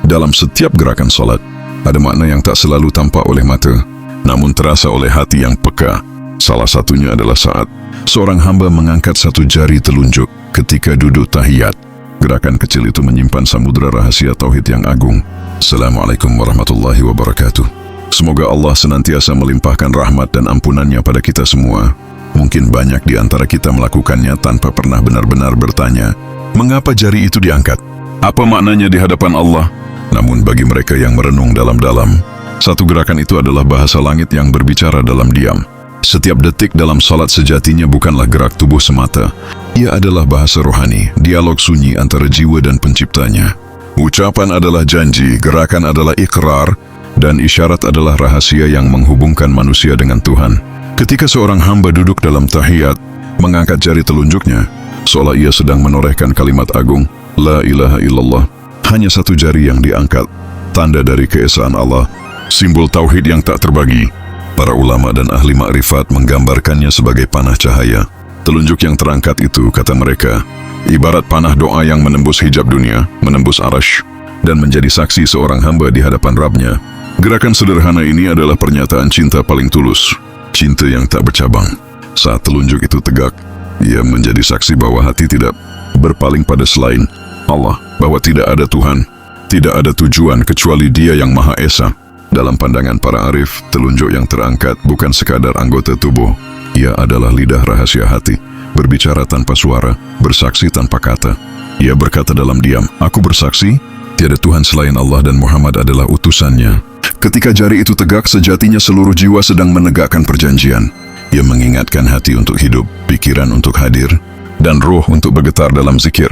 Dalam setiap gerakan salat, ada makna yang tak selalu tampak oleh mata, namun terasa oleh hati yang peka. Salah satunya adalah saat seorang hamba mengangkat satu jari telunjuk ketika duduk tahiyat. Gerakan kecil itu menyimpan samudera rahasia tauhid yang agung. Assalamualaikum warahmatullahi wabarakatuh. Semoga Allah senantiasa melimpahkan rahmat dan ampunannya pada kita semua. Mungkin banyak di antara kita melakukannya tanpa pernah benar-benar bertanya, mengapa jari itu diangkat? Apa maknanya di hadapan Allah? Namun bagi mereka yang merenung dalam-dalam, satu gerakan itu adalah bahasa langit yang berbicara dalam diam. Setiap detik dalam salat sejatinya bukanlah gerak tubuh semata. Ia adalah bahasa rohani, dialog sunyi antara jiwa dan penciptanya. Ucapan adalah janji, gerakan adalah ikrar, dan isyarat adalah rahasia yang menghubungkan manusia dengan Tuhan. Ketika seorang hamba duduk dalam tahiyat, mengangkat jari telunjuknya, seolah ia sedang menorehkan kalimat agung, La ilaha illallah. Hanya satu jari yang diangkat, tanda dari keesaan Allah, simbol tauhid yang tak terbagi. Para ulama dan ahli makrifat menggambarkannya sebagai panah cahaya. Telunjuk yang terangkat itu, kata mereka, ibarat panah doa yang menembus hijab dunia, menembus arash, dan menjadi saksi seorang hamba di hadapan Rabb-Nya. Gerakan sederhana ini adalah pernyataan cinta paling tulus, cinta yang tak bercabang. Saat telunjuk itu tegak, ia menjadi saksi bahwa hati tidak berpaling pada selain Allah, bahwa tidak ada Tuhan, tidak ada tujuan kecuali Dia yang Maha Esa. Dalam pandangan para arif, telunjuk yang terangkat bukan sekadar anggota tubuh. Ia adalah lidah rahasia hati, berbicara tanpa suara, bersaksi tanpa kata. Ia berkata dalam diam, aku bersaksi, tiada Tuhan selain Allah dan Muhammad adalah utusannya. Ketika jari itu tegak, sejatinya seluruh jiwa sedang menegakkan perjanjian. Ia mengingatkan hati untuk hidup, pikiran untuk hadir, dan roh untuk bergetar dalam zikir.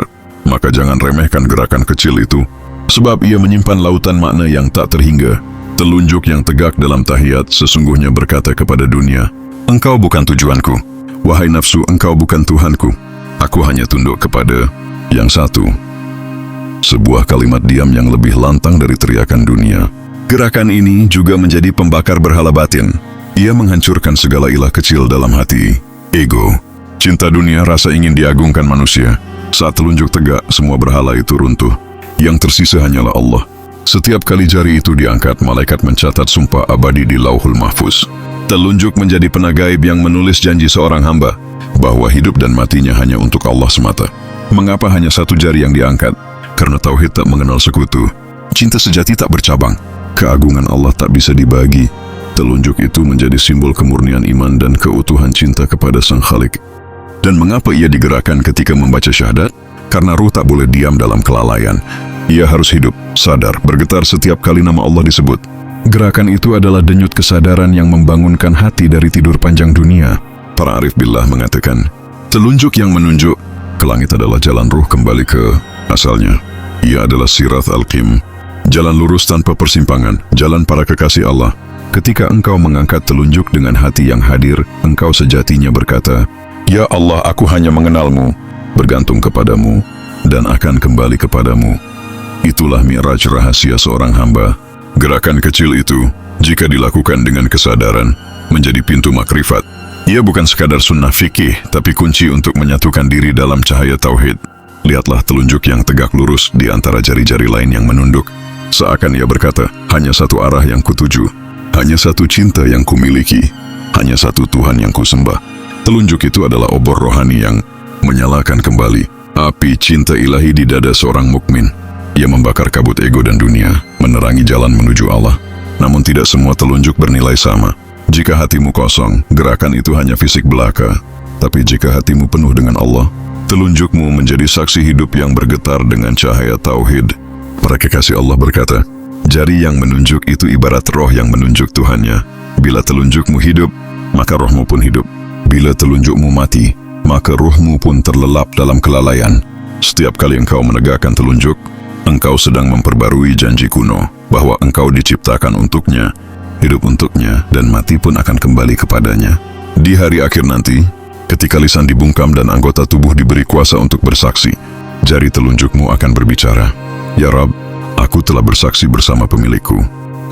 Maka jangan remehkan gerakan kecil itu, sebab ia menyimpan lautan makna yang tak terhingga. Telunjuk yang tegak dalam tahiyat sesungguhnya berkata kepada dunia, engkau bukan tujuanku. Wahai nafsu, engkau bukan Tuhanku. Aku hanya tunduk kepada yang satu. Sebuah kalimat diam yang lebih lantang dari teriakan dunia. Gerakan ini juga menjadi pembakar berhala batin. Ia menghancurkan segala ilah kecil dalam hati. Ego, cinta dunia, rasa ingin diagungkan manusia. Saat telunjuk tegak, semua berhala itu runtuh. Yang tersisa hanyalah Allah. Setiap kali jari itu diangkat, malaikat mencatat sumpah abadi di Lauhul Mahfuz. Telunjuk menjadi penagaib yang menulis janji seorang hamba, bahwa hidup dan matinya hanya untuk Allah semata. Mengapa hanya satu jari yang diangkat? Karena tauhid tak mengenal sekutu. Cinta sejati tak bercabang. Keagungan Allah tak bisa dibagi. Telunjuk itu menjadi simbol kemurnian iman dan keutuhan cinta kepada Sang Khalik. Dan mengapa ia digerakkan ketika membaca syahadat? Karena ruh tak boleh diam dalam kelalaian. Ia harus hidup, sadar, bergetar setiap kali nama Allah disebut. Gerakan itu adalah denyut kesadaran yang membangunkan hati dari tidur panjang dunia. Para arif billah mengatakan, telunjuk yang menunjuk ke langit adalah jalan ruh kembali ke asalnya. Ia adalah sirat al-qim, jalan lurus tanpa persimpangan, jalan para kekasih Allah. Ketika engkau mengangkat telunjuk dengan hati yang hadir, engkau sejatinya berkata, Ya Allah, aku hanya mengenalmu, bergantung kepadamu, dan akan kembali kepadamu. Itulah mi'raj rahasia seorang hamba. Gerakan kecil itu, jika dilakukan dengan kesadaran, menjadi pintu makrifat. Ia bukan sekadar sunnah fikih, tapi kunci untuk menyatukan diri dalam cahaya tauhid. Lihatlah telunjuk yang tegak lurus di antara jari-jari lain yang menunduk. Seakan ia berkata, hanya satu arah yang kutuju, hanya satu cinta yang kumiliki, hanya satu Tuhan yang kusembah. Telunjuk itu adalah obor rohani yang menyalakan kembali api cinta ilahi di dada seorang mukmin. Ia membakar kabut ego dan dunia, menerangi jalan menuju Allah. Namun tidak semua telunjuk bernilai sama. Jika hatimu kosong, gerakan itu hanya fisik belaka. Tapi jika hatimu penuh dengan Allah, telunjukmu menjadi saksi hidup yang bergetar dengan cahaya tauhid. Para kekasih Allah berkata, jari yang menunjuk itu ibarat roh yang menunjuk Tuhannya. Bila telunjukmu hidup, maka rohmu pun hidup. Bila telunjukmu mati, maka ruhmu pun terlelap dalam kelalaian. Setiap kali engkau menegakkan telunjuk, engkau sedang memperbarui janji kuno, bahwa engkau diciptakan untuknya, hidup untuknya, dan mati pun akan kembali kepadanya. Di hari akhir nanti, ketika lisan dibungkam dan anggota tubuh diberi kuasa untuk bersaksi, jari telunjukmu akan berbicara. Ya Rabb, aku telah bersaksi bersama pemilikku.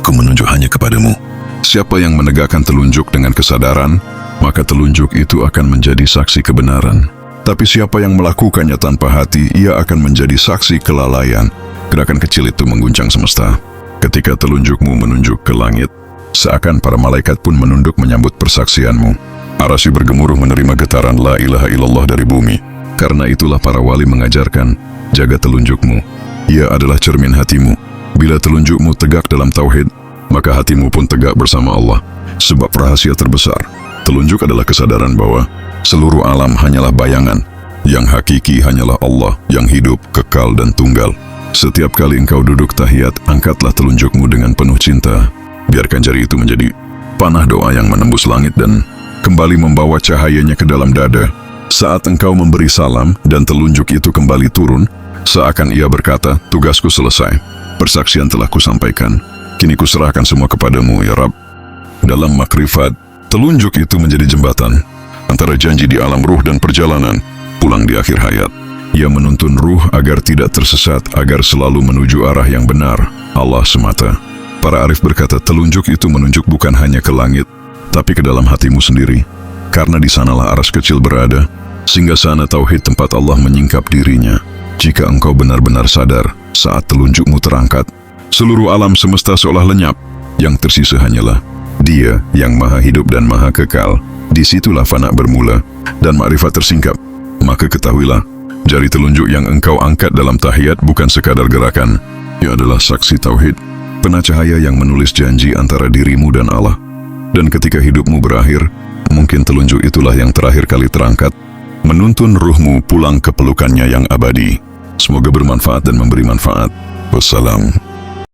Aku menunjuk hanya kepadamu. Siapa yang menegakkan telunjuk dengan kesadaran, maka telunjuk itu akan menjadi saksi kebenaran. Tapi siapa yang melakukannya tanpa hati, ia akan menjadi saksi kelalaian. Gerakan kecil itu mengguncang semesta. Ketika telunjukmu menunjuk ke langit, seakan para malaikat pun menunduk menyambut persaksianmu. Arasy bergemuruh menerima getaran la ilaha illallah dari bumi. Karena itulah para wali mengajarkan, jaga telunjukmu. Ia adalah cermin hatimu. Bila telunjukmu tegak dalam tauhid, maka hatimu pun tegak bersama Allah. Sebab rahasia terbesar, telunjuk adalah kesadaran bahwa seluruh alam hanyalah bayangan. Yang hakiki hanyalah Allah yang hidup, kekal dan tunggal. Setiap kali engkau duduk tahiyat, angkatlah telunjukmu dengan penuh cinta. Biarkan jari itu menjadi panah doa yang menembus langit dan kembali membawa cahayanya ke dalam dada. Saat engkau memberi salam dan telunjuk itu kembali turun, seakan ia berkata, tugasku selesai. Persaksian telah kusampaikan. Kini kuserahkan semua kepadamu, ya Rabb. Dalam makrifat, telunjuk itu menjadi jembatan antara janji di alam ruh dan perjalanan pulang di akhir hayat. Ia menuntun ruh agar tidak tersesat, agar selalu menuju arah yang benar, Allah semata. Para arif berkata, telunjuk itu menunjuk bukan hanya ke langit, tapi ke dalam hatimu sendiri. Karena di sanalah aras kecil berada, sehingga sana tauhid tempat Allah menyingkap dirinya. Jika engkau benar-benar sadar, saat telunjukmu terangkat, seluruh alam semesta seolah lenyap. Yang tersisa hanyalah Dia yang maha hidup dan maha kekal. Disitulah fana bermula dan makrifat tersingkap. Maka ketahuilah, jari telunjuk yang engkau angkat dalam tahiyat bukan sekadar gerakan. Ia adalah saksi tauhid, pena cahaya yang menulis janji antara dirimu dan Allah. Dan ketika hidupmu berakhir, mungkin telunjuk itulah yang terakhir kali terangkat, menuntun ruhmu pulang ke pelukannya yang abadi. Semoga bermanfaat dan memberi manfaat. Wassalam.